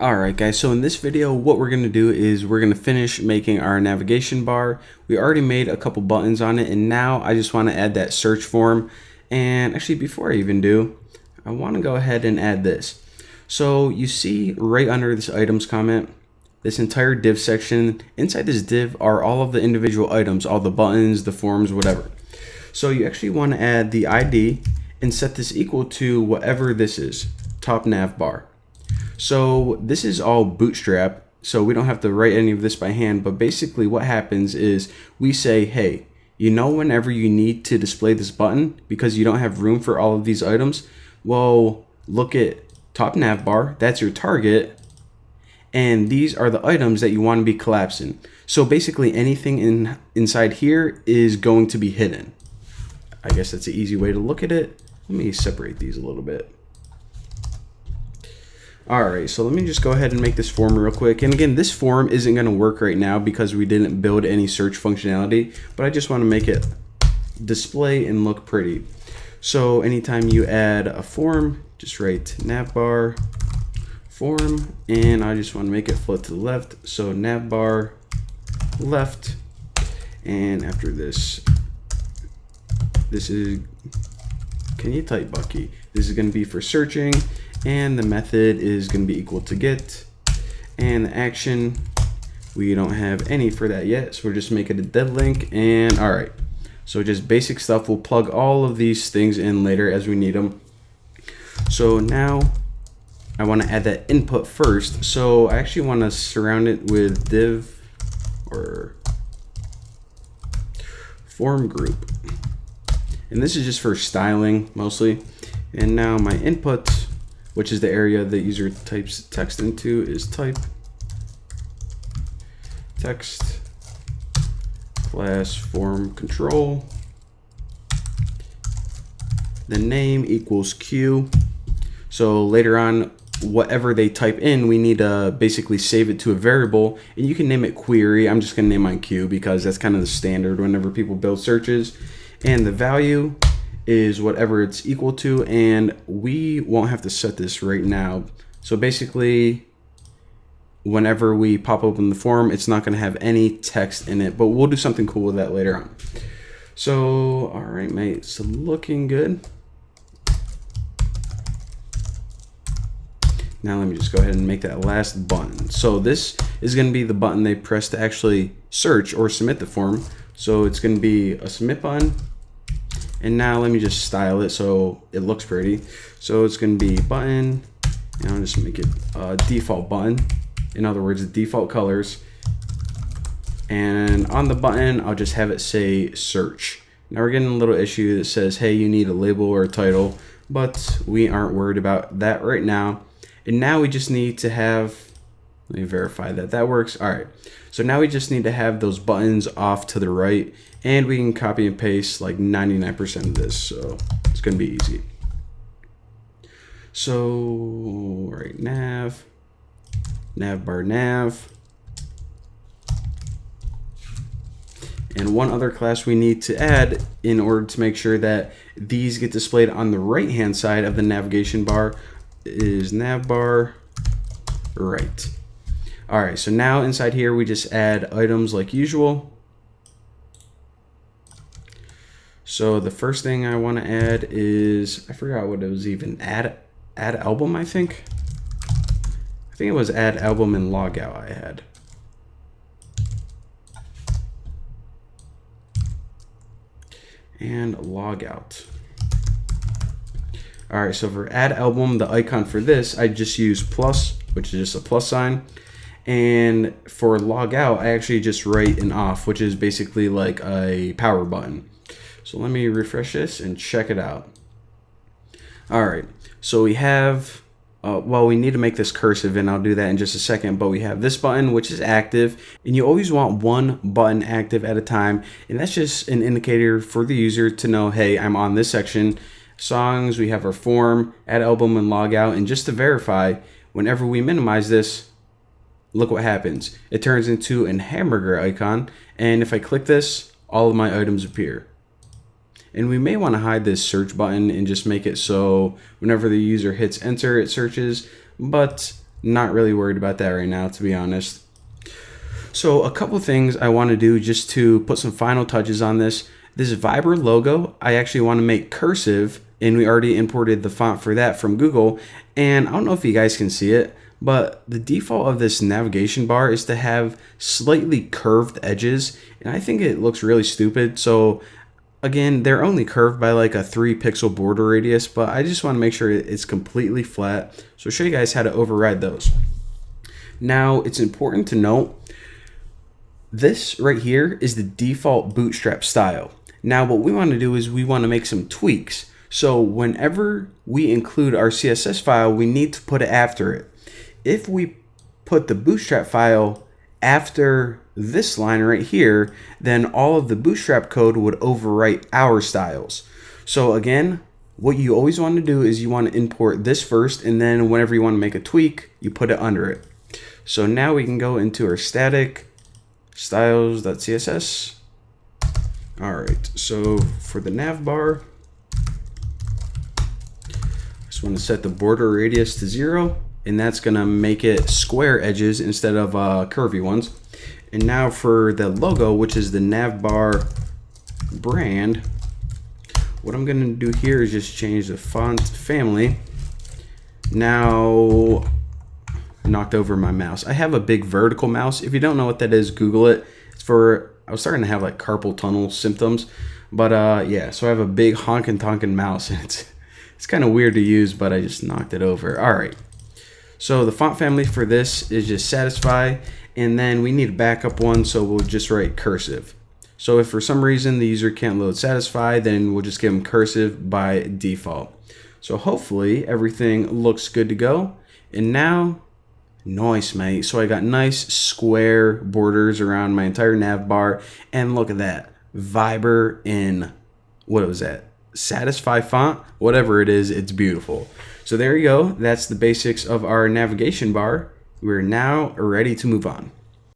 Alright guys, so in this video what we're going to do is we're going to finish making our navigation bar. We already made a couple buttons on it, and now I just want to add that search form. And actually, before I even do, I want to go ahead and add this. So you see right under this items comment, this entire div section. Inside this div are all of the individual items, all the buttons, the forms, whatever. So you actually want to add the ID and set this equal to whatever this is, top nav bar. So this is all bootstrap, so we don't have to write any of this by hand, but basically what happens is we say, hey, you know, whenever you need to display this button because you don't have room for all of these items, well, look at top nav bar, that's your target, and these are the items that you want to be collapsing. So basically anything inside here is going to be hidden. I guess that's an easy way to look at it. Let me separate these a little bit. Alright, so let me just go ahead and make this form real quick. And again, this form isn't going to work right now because we didn't build any search functionality, but I just want to make it display and look pretty. So anytime you add a form, just write navbar form, and I just want to make it float to the left. So navbar left, and after this is, can you type Bucky? This is going to be for searching. And the method is going to be equal to get, and the action, we don't have any for that yet, so we're just making a dead link. And all right, so just basic stuff. We'll plug all of these things in later as we need them. So now I want to add that input first, so I actually want to surround it with div or form group, and this is just for styling mostly. And now my input, which is the area the user types text into, is type text class form control. The name equals Q. So later on, whatever they type in, we need to basically save it to a variable, and you can name it query. I'm just gonna name mine Q because that's kind of the standard whenever people build searches. And the value is whatever it's equal to, and we won't have to set this right now. So basically, whenever we pop open the form, it's not going to have any text in it, but we'll do something cool with that later on. So, all right, mate, so looking good. Now let me just go ahead and make that last button. So this is going to be the button they press to actually search or submit the form. So it's going to be a submit button. And now let me just style it so it looks pretty. So it's going to be button, and I'll just make it a default button. In other words, the default colors. And on the button, I'll just have it say search. Now we're getting a little issue that says, hey, you need a label or a title, but we aren't worried about that right now. And now we just need to have, let me verify that that works. All right, so now we just need to have those buttons off to the right, and we can copy and paste like 99% of this, so it's gonna be easy. So, right, nav bar nav. And one other class we need to add in order to make sure that these get displayed on the right hand side of the navigation bar is navbar right. All right, so now inside here we just add items like usual. So the first thing I want to add is, I forgot what it was even, add album, I think it was add album and logout I had. And logout. All right, so for add album, the icon for this, I just use plus, which is just a plus sign. And for log out, I actually just write an off, which is basically like a power button. So let me refresh this and check it out. All right, so we have, well, we need to make this cursive, and I'll do that in just a second, but we have this button, which is active, and you always want one button active at a time, and that's just an indicator for the user to know, hey, I'm on this section. Songs, we have our form, add album and log out, and just to verify, whenever we minimize this, look what happens. It turns into an hamburger icon, and if I click this, all of my items appear. And we may want to hide this search button and just make it so whenever the user hits enter, it searches. But Not really worried about that right now, to be honest. So a couple things I want to do just to put some final touches on this. This Viber logo, I actually want to make cursive, and we already imported the font for that from Google. And I don't know if you guys can see it, but the default of this navigation bar is to have slightly curved edges, and I think it looks really stupid. So again, they're only curved by like a 3 pixel border radius, but I just want to make sure it's completely flat. So I'll show you guys how to override those. Now, it's important to note, this right here is the default bootstrap style. Now what we want to do is we want to make some tweaks. So whenever we include our CSS file, we need to put it after it. If we put the bootstrap file after this line right here, then all of the bootstrap code would overwrite our styles. So again, what you always want to do is you want to import this first, and then whenever you want to make a tweak, you put it under it. So now we can go into our static styles.css. All right, so for the nav bar, I just want to set the border radius to 0, and that's gonna make it square edges instead of curvy ones. And now for the logo, which is the nav bar brand, what I'm gonna do here is just change the font family. Now, knocked over my mouse. I have a big vertical mouse. If you don't know what that is, Google it. It's for, I was starting to have like carpal tunnel symptoms, but yeah, so I have a big honkin' tonkin' mouse, and it's kind of weird to use, but I just knocked it over. All right, so the font family for this is just Satisfy, and then we need a backup one, so we'll just write cursive. So if for some reason the user can't load Satisfy, then we'll just give them cursive by default. So hopefully everything looks good to go. And now, nice, mate. So I got nice square borders around my entire nav bar, and look at that. Viber in, what was that? Satisfy font? Whatever it is, it's beautiful. So there you go. That's the basics of our navigation bar. We're now ready to move on.